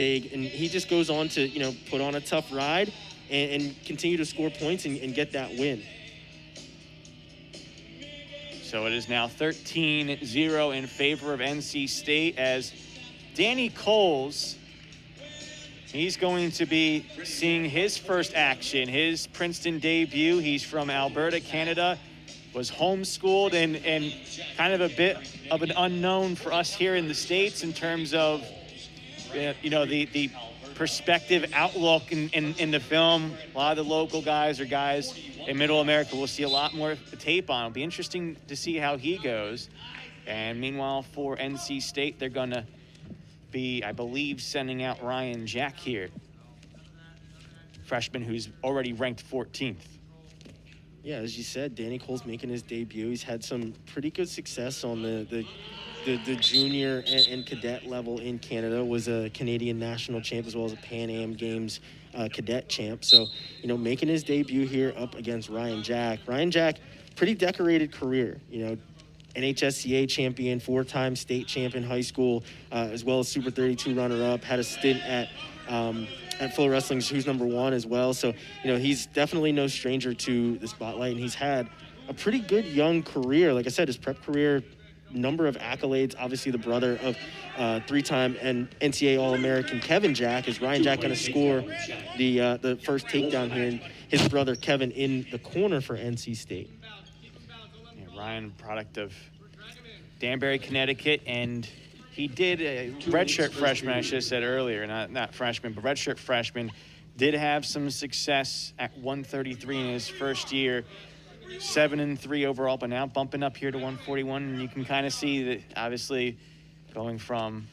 big, and he just goes on to, put on a tough ride and continue to score points and get that win. So it is now 13-0 in favor of NC State as Danny Coles, he's going to be seeing his first action, his Princeton debut. He's from Alberta, Canada, was homeschooled and kind of a bit of an unknown for us here in the States in terms of, the perspective outlook in the film. A lot of the local guys are guys in Middle America. We'll see a lot more tape on. It'll be interesting to see how he goes. And meanwhile, for NC State, they're going to be, I believe, sending out Ryan Jack here, freshman who's already ranked 14th. Yeah, as you said, Danny Cole's making his debut. He's had some pretty good success on the junior and cadet level in Canada. Was a Canadian national champ as well as a Pan Am Games cadet champ. So, making his debut here up against Ryan Jack. Ryan Jack, pretty decorated career, NHSCA champion, 4-time state champ in high school, as well as Super 32 runner-up, had a stint at Full Wrestling's Who's Number One as well. So, he's definitely no stranger to the spotlight, and he's had a pretty good young career. Like I said, his prep career, number of accolades. Obviously, the brother of 3-time NCAA All-American Kevin Jack. Is Ryan Jack going to score the first takedown here? And his brother Kevin in the corner for NC State. Ryan, product of Danbury, Connecticut, and he did a redshirt freshman, I should have said earlier, not freshman, but redshirt freshman, did have some success at 133 in his first year, 7-3 overall, but now bumping up here to 141, and you can kind of see that obviously going from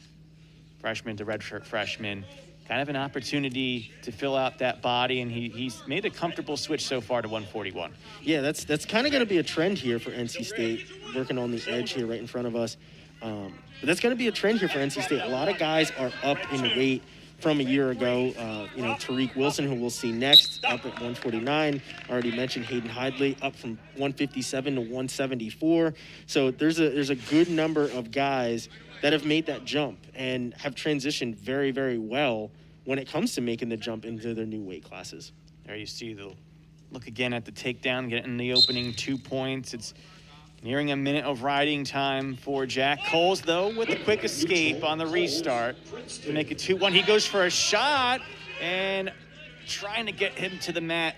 freshman to redshirt freshman, kind of an opportunity to fill out that body, and he's made a comfortable switch so far to 141. Yeah, that's kind of going to be a trend here for NC State, working on the edge here right in front of us. But that's going to be a trend here for NC State. A lot of guys are up in weight from a year ago. Tariq Wilson, who we'll see next, up at 149. Already mentioned Hayden Hidley, up from 157 to 174. So there's a good number of guys that have made that jump and have transitioned very, very well when it comes to making the jump into their new weight classes. There you see the look again at the takedown, getting the opening 2 points. It's nearing a minute of riding time for Jack. Coles, though, with a quick escape on the restart to make it 2-1. He goes for a shot and trying to get him to the mat.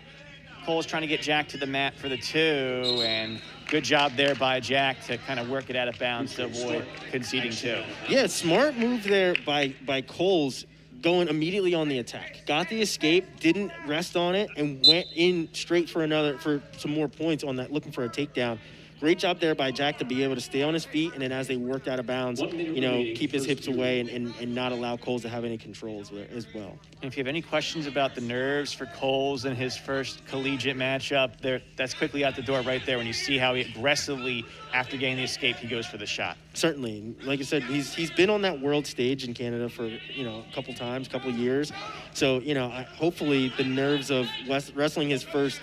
Coles trying to get Jack to the mat for the 2, and good job there by Jack to kind of work it out of bounds to avoid conceding 2. Yeah, smart move there by Coles, going immediately on the attack. Got the escape, didn't rest on it, and went in straight for some more points on that, looking for a takedown. Great job there by Jack to be able to stay on his feet, and then as they worked out of bounds, keep his hips away and not allow Coles to have any controls as well. And if you have any questions about the nerves for Coles in his first collegiate matchup, that's quickly out the door right there when you see how he aggressively, after getting the escape, he goes for the shot. Certainly. Like I said, he's been on that world stage in Canada for, a couple years. So, hopefully the nerves of wrestling his first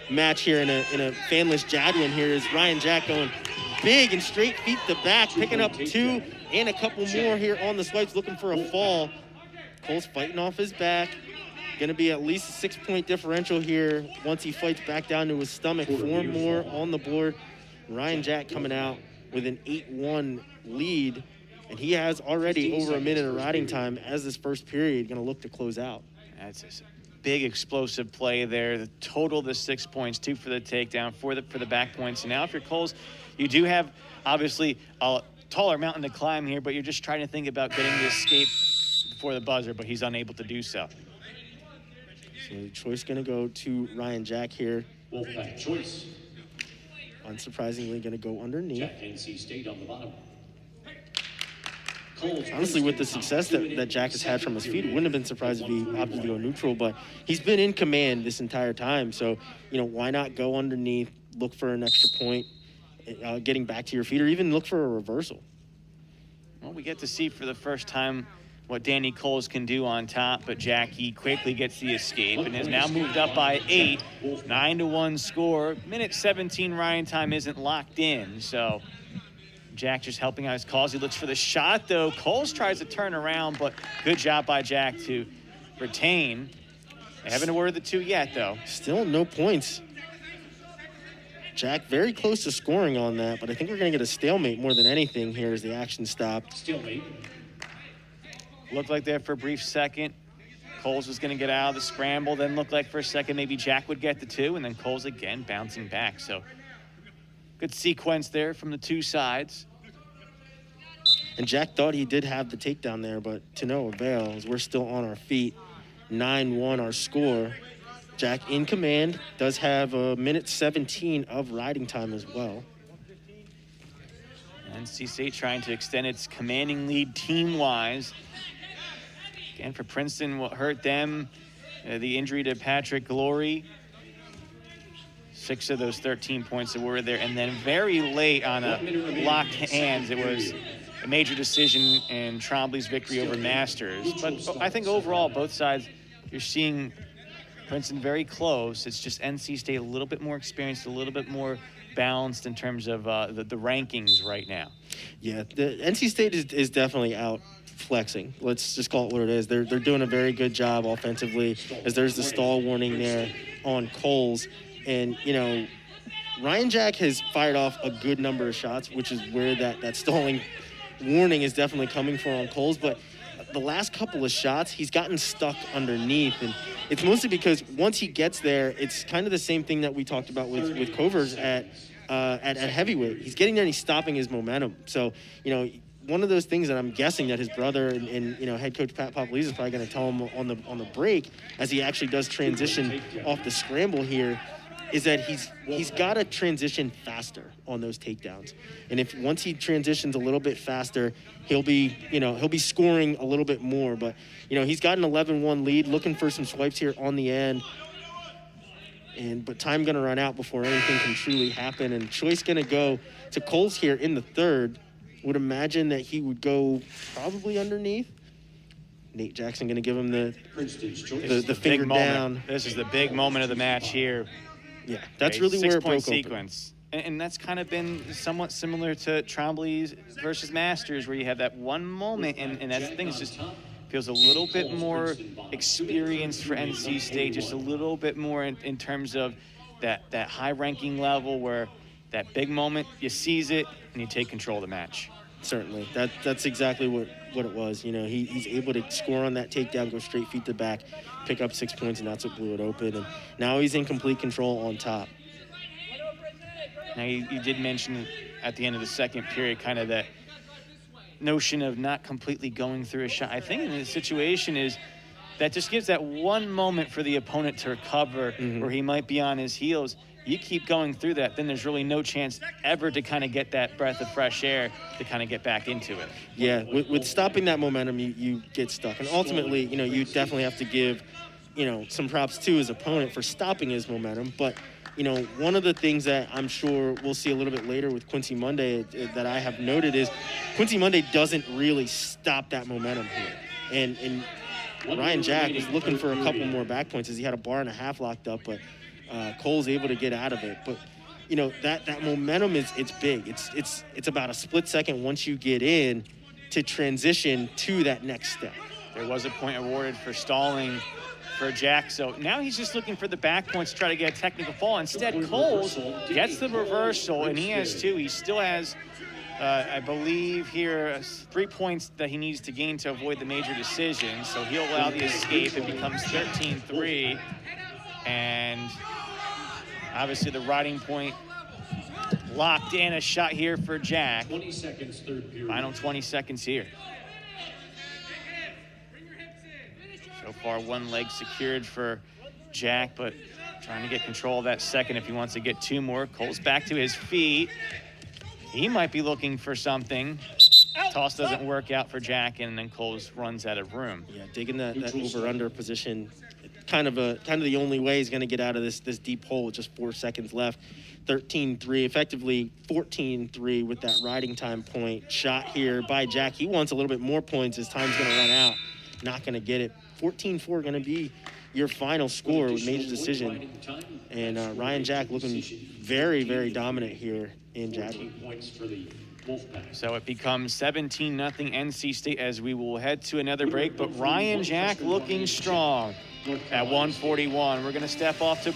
match here in a fanless Jadwin here is Ryan Jack going big and straight feet to back, picking up 2 and a couple more here on the swipes, looking for a fall. Cole's fighting off his back. Going to be at least a 6-point differential here once he fights back down to his stomach. 4 more on the board. Ryan Jack coming out with an 8-1 lead, and he has already over a minute of riding time as this first period going to look to close out. That's a big explosive play there. The total the 6 points, 2 for the takedown, for the back points. And now if you're Coles, you do have obviously a taller mountain to climb here, but you're just trying to think about getting the escape before the buzzer, but he's unable to do so. So the choice going to go to Ryan Jack here. Wolfpack choice. Unsurprisingly going to go underneath. Jack, NC State on the bottom. Honestly, with the success that Jack has had from his feet, it wouldn't have been surprised if he opted to go neutral, but he's been in command this entire time. So, why not go underneath, look for an extra point, getting back to your feet, or even look for a reversal? Well, we get to see for the first time what Danny Coles can do on top, but Jackie quickly gets the escape and has now moved up by 8, 9-1 score. Minute 17 Ryan time isn't locked in, so Jack just helping out his cause. He looks for the shot, though. Coles tries to turn around, but good job by Jack to retain. They haven't awarded the 2 yet, though. Still no points. Jack very close to scoring on that, but I think we're going to get a stalemate more than anything here as the action stopped. Stalemate. Looked like there for a brief second. Coles was going to get out of the scramble, then looked like for a second maybe Jack would get the 2, and then Coles again bouncing back. So good sequence there from the 2 sides. And Jack thought he did have the takedown there, but to no avail as we're still on our feet. 9-1 our score. Jack in command, does have a minute 17 of riding time as well. NC State trying to extend its commanding lead team-wise. Again, for Princeton, what hurt them, the injury to Patrick Glory. 6 of those 13 points that were there. And then very late on a locked hands, it was a major decision in Trombley's victory over Masters. But I think overall, both sides, you're seeing Princeton very close. It's just NC State a little bit more experienced, a little bit more balanced in terms of the rankings right now. Yeah, the NC State is definitely out flexing. Let's just call it what it is. They're doing a very good job offensively, as there's the stall warning there on Coles. And, you know, Ryan Jack has fired off a good number of shots, which is where that stalling warning is definitely coming from on Coles. But the last couple of shots, he's gotten stuck underneath, and it's mostly because once he gets there, it's kind of the same thing that we talked about with Covers at heavyweight. He's getting there and he's stopping his momentum. So, you know, one of those things that I'm guessing that his brother and you know, head coach Pat Papaliz is probably going to tell him on the break as he actually does transition off the scramble here, is that he's got to transition faster on those takedowns. And if once he transitions a little bit faster, he'll be scoring a little bit more. But, you know, he's got an 11-1 lead, looking for some swipes here on the end. But time going to run out before anything can truly happen. And choice going to go to Coles here in the third. Would imagine that he would go probably underneath. Nate Jackson going to give him the finger down. This is the big moment of the match here. Yeah, that's really where it broke sequence. And that's kind of been somewhat similar to Trombley's versus Masters, where you have that one moment, and that's the thing, it just feels a little bit more experienced for NC State, just a little bit more in terms of that high-ranking level where that big moment, you seize it, and you take control of the match. Certainly. That's exactly what it was. You know, he's able to score on that takedown, go straight feet to back, pick up 6 points, and that's what blew it open. And now he's in complete control on top. Now, you did mention at the end of the second period kind of that notion of not completely going through a shot. I think in this situation is that just gives that one moment for the opponent to recover, where he might be on his heels. You keep going through that, then there's really no chance ever to kind of get that breath of fresh air to kind of get back into it. Yeah, with stopping that momentum, you get stuck. And ultimately, you know, you definitely have to give, you know, some props to his opponent for stopping his momentum. But, you know, one of the things that I'm sure we'll see a little bit later with Quincy Monday that I have noted is Quincy Monday doesn't really stop that momentum here. And Ryan Jack was looking for a couple more back points as he had a bar and a half locked up, but Cole's able to get out of it. But, you know, that momentum it's big. It's about a split second once you get in to transition to that next step. There was a point awarded for stalling for Jack, so now he's just looking for the back points to try to get a technical fall. Instead, Coles gets the reversal, and he has 2. He still has, I believe here, 3 points that he needs to gain to avoid the major decision. So he'll allow the escape. It becomes 13-3, and obviously the riding point locked in. A shot here for Jack. 20 seconds, third period. Final 20 seconds here. So far, one leg secured for Jack, but trying to get control of that second if he wants to get 2 more. Cole's back to his feet. He might be looking for something. Toss doesn't work out for Jack, and then Coles runs out of room. Yeah, digging that over-under position. Kind of the only way he's going to get out of this deep hole with just 4 seconds left. 13-3, effectively 14-3 with that riding time point. Shot here by Jack. He wants a little bit more points. His time's going to run out. Not going to get it. 14-4 going to be your final score with major decision. And Ryan Jack looking very, very dominant here in Jack. Wolfpack. So it becomes 17-0 NC State as we will head to another break. But Ryan Jack looking strong at 141. We're going to step off to break.